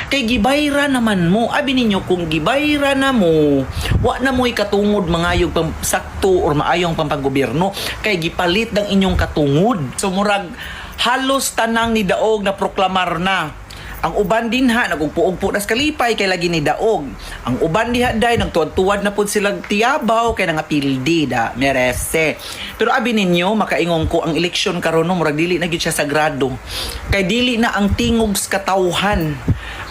Kay gibayra naman mo. Abi ninyo, kung gibayra na mo, wa na mo'y katungod mangayog pang sakto or maayong pampanggobyerno. Kay gipalit ng inyong katungod. So murag halos tanang ni daog na proklamar na. Ang uban din ha, nagugpuog-po nas kalipay kay lagi ni daog. Ang uban diha day nagtuwad-tuwad na pud silang tiyabaw kay nangapildi da merese. Pero abi ninyo makaingon ko ang eleksyon karon no murag dili na gyud siya sagrado. Kay dili na ang tingog sa katawhan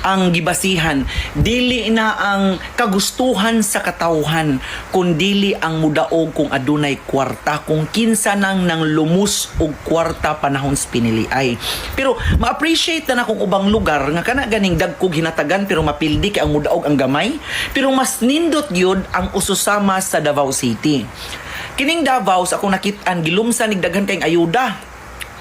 ang gibasihan, dili na ang kagustuhan sa katawhan, kundili ang mudaog kung adunay kwarta, kung kinsa nang lumus og kwarta panahon sa piniliay. Pero ma-appreciate na akong ubang lugar nga kana ganing dagkog hinatagan pero mapildi kay ang mudaog ang gamay, pero mas nindot gyud ang ususama sa Davao City. Kining Davao sa akong nakit-an gilumsan nig daghan kayong ayuda.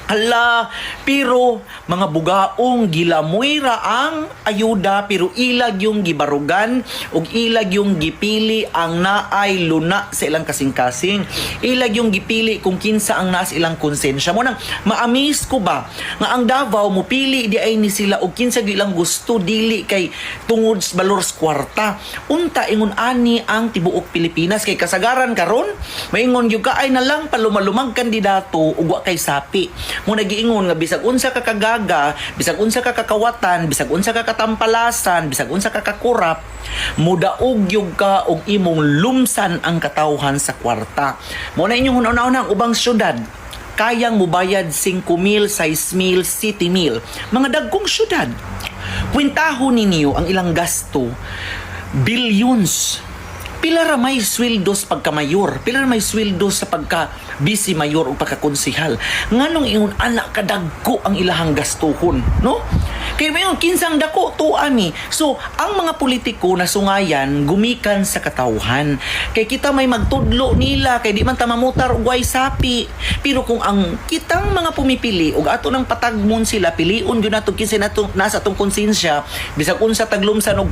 Hala, pero mga bugaong gilamoyra ang ayuda pero ilag yung gibarugan ug ilag yung gipili ang naay luna sa ilang kasing-kasing. Ilag yung gipili kung kinsa ang nas ilang konsensya. Mo nang ma-amaze ko ba nga ang Davao mo pili di ay ni sila og kinsa gyud ilang gusto dili kay tungod sa balor sa kwarta. Unta ingon ani ang tibuok Pilipinas kay kasagaran karon maingon gyud ka ay na lang palumalumag kandidato ug wa kay sapi. Mo nagiingon nga bisag unsa ka kagaga, bisag unsa ka kakawatan, bisag unsa ka katampalasan, bisag unsa ka kakurap, mudaog gyud ka og imong lumsan ang katawhan sa kwarta. Mo na inyong una-una ang ubang syudad kayang mubayad 5,000, 6,000, 7,000. Mga dagkong syudad. Kwentahon ninyo ang ilang gasto, billions. Pila ra may sweldo sa pagkamayor, pila ra may sweldo sa pagka vice mayor o pagkakonsihal. Nganong ingon anak kadagko ang ilahang gastuhon, no? Kaya mayon kinsang dako tuami. So, ang mga politiko na sungayan gumikan sa katawhan. Kay kita may magtudlo nila kay di man ta mamutar og way sapi. Pero kung ang kitang mga pumipili ug ato nang patagmon sila piliun gyud nato kinsa nato nasa atong konsensya, bisag unsa taglumsan og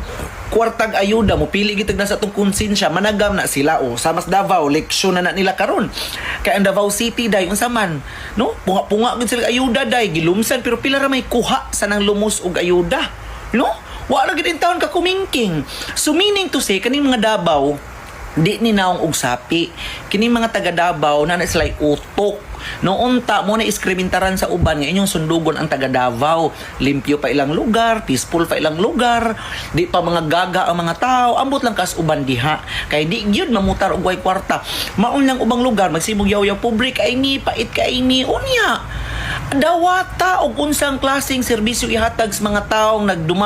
kwartag ayuda mo pili gitag nasa atong konsensya managam na sila o sa mas Davao leksyon na nila karon. Kay ang Davao City day unsa man, no? Punga-punga gid sila ayuda day gilumsan pero pila ra may kuha sa nang lumos og ayuda, no? Wa ra gid in taon ka kumingking. So meaning to say kaning mga Davao di ni naong og sapi. Kining mga taga Davao na sila utok. Noon ta mo na iskrimintaran sa uban nga inyong sundugon ang taga Davao. Limpyo pa ilang lugar, peaceful pa ilang lugar, di pa mga gaga ang mga tao, ambot lang kas uban diha. Kay di gyud mamutar og way kwarta. Maun lang ubang lugar magsimog yaw-yaw public ay ni pait kay ni unya. Dawata og unsang klaseng serbisyo ihatag sa mga taong nagduma